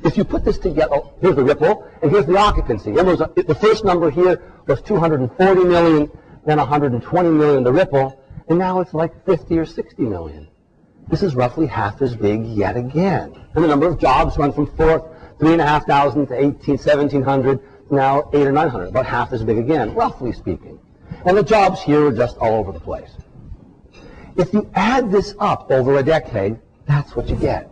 If you put this together, here's the ripple, and here's the occupancy. Remember, the first number here was 240 million, then 120 million, the ripple, and now it's like 50 or 60 million. This is roughly half as big yet again. And the number of jobs went from 3,500 to 1,700, now 800 or 900, about half as big again, roughly speaking. And the jobs here are just all over the place. If you add this up over a decade, that's what you get.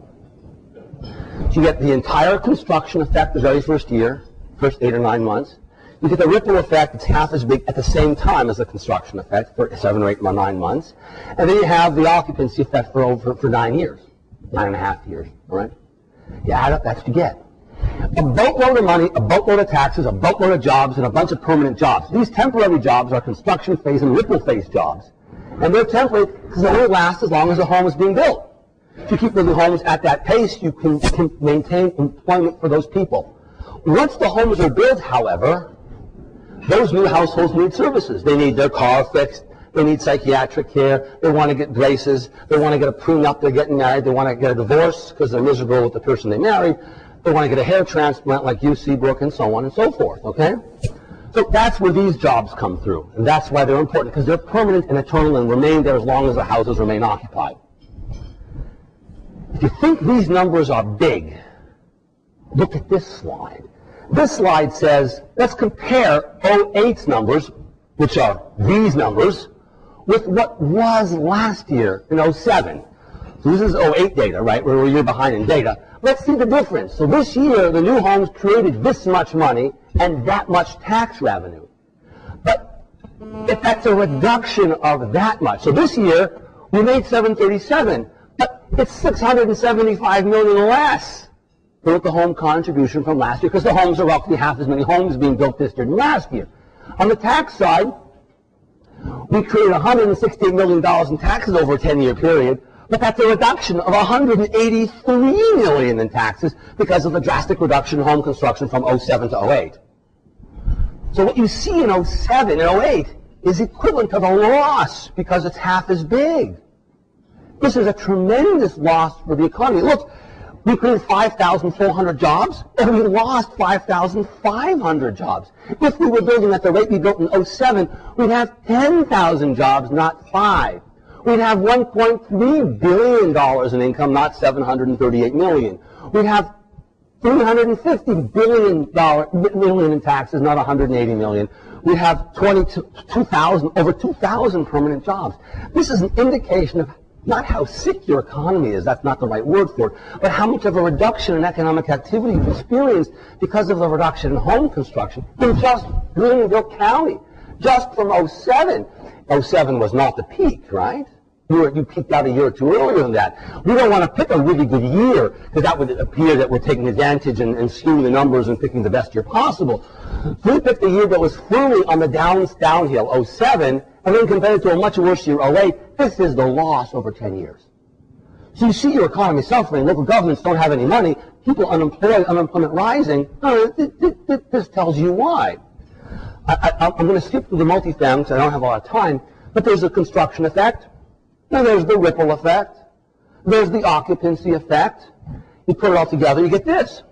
So you get the entire construction effect the very first year, first 8 or 9 months. You get the ripple effect, it's half as big at the same time as the construction effect for 7 or 8 or 9 months. And then you have the occupancy effect for 9 years, 9.5 years, all right? You add up, that's what you get. A boatload of money, a boatload of taxes, a boatload of jobs, and a bunch of permanent jobs. These temporary jobs are construction phase and ripple phase jobs. And they're temporary because they only last as long as the home is being built. If you keep building homes at that pace, you can maintain employment for those people. Once the homes are built, however, those new households need services. They need their car fixed. They need psychiatric care. They want to get braces. They want to get a prenup. They're getting married. They want to get a divorce because they're miserable with the person they married. They want to get a hair transplant like you, Seabrook, and so on and so forth, okay? So that's where these jobs come through, and that's why they're important, because they're permanent and eternal and remain there as long as the houses remain occupied. If you think these numbers are big, look at this slide. This slide says, let's compare 08's numbers, which are these numbers, with what was last year in 07. So this is 08 data, right? We're a year behind in data. Let's see the difference. So this year, the new homes created this much money and that much tax revenue. But if that's a reduction of that much. So this year, we made 737, but it's 675 million less than with the home contribution from last year, because the homes are roughly half as many homes being built this year than last year. On the tax side, we created $168 million in taxes over a 10-year period, but that's a reduction of $183 million in taxes because of the drastic reduction in home construction from 07 to 08. So what you see in 07 and 08 is equivalent to the loss because it's half as big. This is a tremendous loss for the economy. Look, we created 5,400 jobs, and we lost 5,500 jobs. If we were building at the rate we built in 07, we'd have 10,000 jobs, not 5. We'd have $1.3 billion in income, not $738 million. We'd have $350 million in taxes, not $180 million. We'd have over 2,000 permanent jobs. This is an indication of not how sick your economy is, that's not the right word for it, but how much of a reduction in economic activity you've experienced because of the reduction in home construction in just Greenville County, just from 07. 07 was not the peak, right? You peaked out a year or two earlier than that. We don't want to pick a really good year, because that would appear that we're taking advantage and skewing the numbers and picking the best year possible. So we picked a year that was firmly on the downhill, 07, and then compared to a much worse year, 08. This is the loss over 10 years. So you see your economy suffering. Local governments don't have any money. People unemployed, unemployment rising. This tells you why. I'm going to skip through the multifamily because I don't have a lot of time, but there's a construction effect. Now there's the ripple effect. There's the occupancy effect. You put it all together, you get this.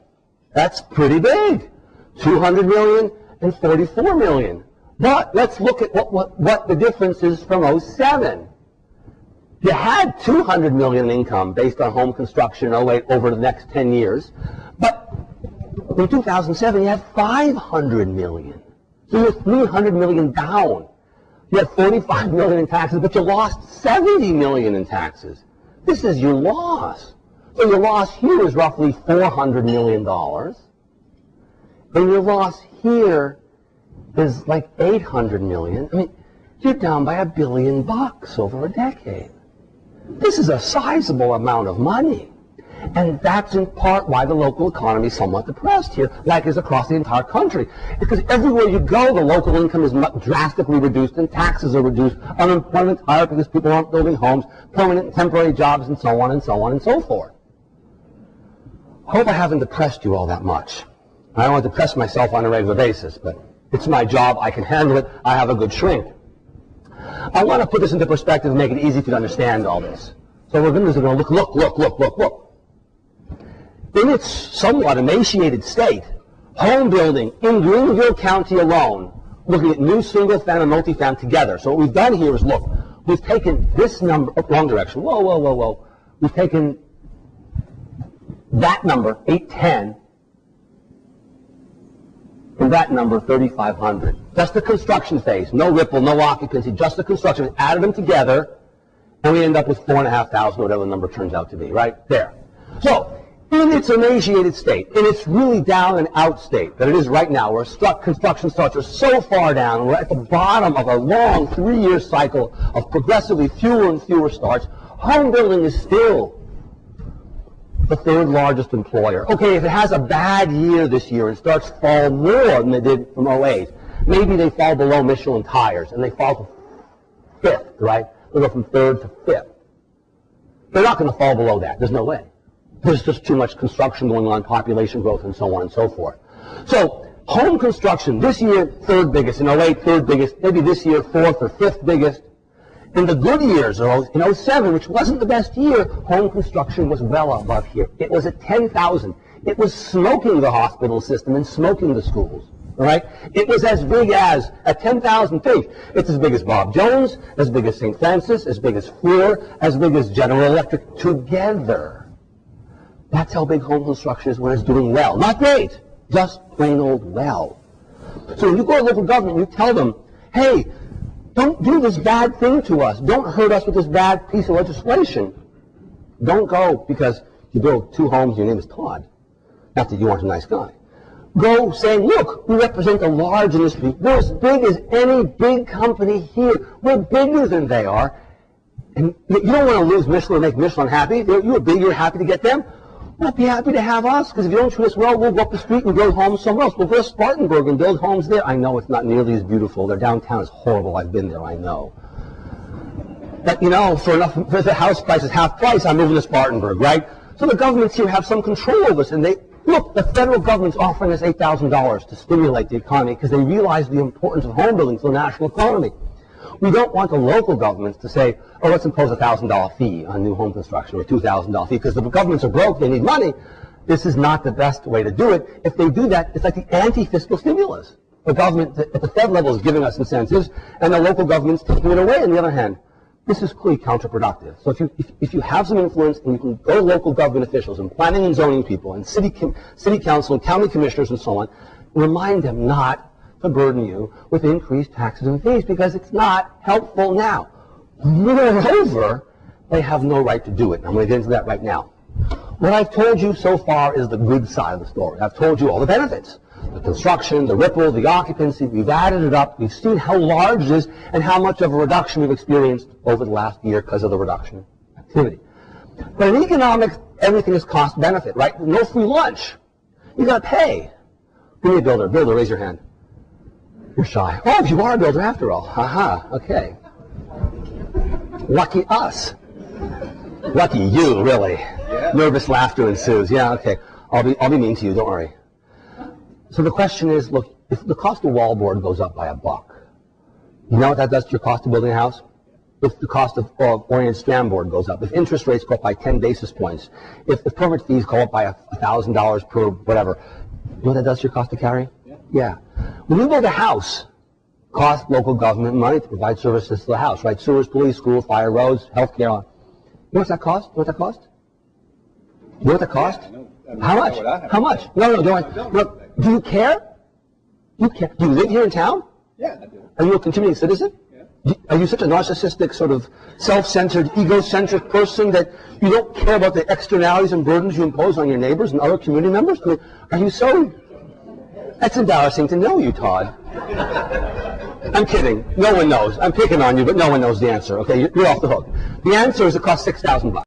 That's pretty big. 200 million and 44 million. But let's look at what the difference is from 07. You had 200 million in income based on home construction in 08 over the next 10 years. But in 2007, you had 500 million. So you're 300 million down. You had 45 million in taxes, but you lost 70 million in taxes. This is your loss. So your loss here is roughly $400 million. And your loss here is like 800 million. I mean, you're down by $1 billion over a decade. This is a sizable amount of money. And that's in part why the local economy is somewhat depressed here, like is across the entire country. Because everywhere you go, the local income is drastically reduced and taxes are reduced, unemployment's higher because people aren't building homes, permanent and temporary jobs, and so on and so on and so forth. I hope I haven't depressed you all that much. I don't want to depress myself on a regular basis, but it's my job. I can handle it. I have a good shrink. I want to put this into perspective and make it easy for you to understand all this. So we're going to look. in its somewhat emaciated state, home building in Greenville County alone, looking at new single-family and multi-family together. So what we've done here is, look, we've taken this number, wrong direction, whoa, whoa, whoa, whoa. We've taken that number, 810, and that number, 3,500. Just the construction phase, no ripple, no occupancy, just the construction. We added them together, and we end up with 4,500, whatever the number turns out to be, right there. So, in its emaciated state, in its really down and out state that it is right now, where construction starts are so far down, and we're at the bottom of a long 3-year cycle of progressively fewer and fewer starts, home building is still the 3rd largest employer. Okay, if it has a bad year this year and starts to fall more than they did from 08, maybe they fall below Michelin tires and they fall to 5th, right? They go from 3rd to 5th. They're not going to fall below that. There's no way. There's just too much construction going on, population growth, and so on and so forth. So, home construction, this year, 3rd biggest. In 08, 3rd biggest. Maybe this year, 4th or 5th biggest. In the good years, in 07, which wasn't the best year, home construction was well above here. It was at 10,000. It was smoking the hospital system and smoking the schools. All right? It was as big as, at 10,000 feet, it's as big as Bob Jones, as big as St. Francis, as big as Fluor, as big as General Electric together. That's how big home construction is when it's doing well. Not great, just plain old well. So when you go to local government, you tell them, hey, don't do this bad thing to us. Don't hurt us with this bad piece of legislation. Don't go because you build 2 homes, your name is Todd. Not that you aren't a nice guy. Go saying, look, we represent a large industry. We're as big as any big company here. We're bigger than they are. And you don't want to lose Michelin or make Michelin happy. You're big, you're happy to get them. Well, be happy to have us, because if you don't treat us well, we'll go up the street and build homes somewhere else. We'll go to Spartanburg and build homes there. I know it's not nearly as beautiful. Their downtown is horrible. I've been there, I know. But, you know, for the house price is half price, I'm moving to Spartanburg, right? So the governments here have some control over us, and they, look, the federal government's offering us $8,000 to stimulate the economy because they realize the importance of home building to the national economy. We don't want the local governments to say, oh, let's impose a $1,000 fee on new home construction or a $2,000 fee because the governments are broke, they need money. This is not the best way to do it. If they do that, it's like the anti-fiscal stimulus. The government at the Fed level is giving us incentives, and the local government's taking it away on the other hand. This is clearly counterproductive. So if you have some influence and you can go to local government officials and planning and zoning people and city council and county commissioners and so on, remind them not to burden you with increased taxes and fees because it's not helpful now. Moreover, they have no right to do it. I'm going to get into that right now. What I've told you so far is the good side of the story. I've told you all the benefits. The construction, the ripple, the occupancy, we've added it up. We've seen how large it is and how much of a reduction we've experienced over the last year because of the reduction in activity. But in economics, everything is cost-benefit, right? No free lunch. You got to pay. Give me a builder. Builder, raise your hand. You're shy. Oh, you are a builder after all. Haha, okay. Lucky us. Lucky you, really. Yeah. Nervous laughter ensues. Yeah, okay. I'll be mean to you, don't worry. So the question is, look, if the cost of wallboard goes up by $1, you know what that does to your cost of building a house? If the cost of oriented strand board goes up, if interest rates go up by 10 basis points, if the permit fees go up by $1,000 per whatever, you know what that does to your cost to carry? Yeah. When you build a house, cost local government money to provide services to the house, right? Sewers, police, school, fire, roads, health care. You know what that cost? You know what that cost? You know what that cost? Yeah, how much? How much? No, look, do you care? You care? Do you live here in town? Yeah, I do. Are you a continuing citizen? Yeah. Are you such a narcissistic, sort of self-centered, egocentric person that you don't care about the externalities and burdens you impose on your neighbors and other community members? I mean, are you so... That's embarrassing to know you, Todd. I'm kidding. No one knows. I'm picking on you, but no one knows the answer. Okay, you're off the hook. The answer is it costs $6,000.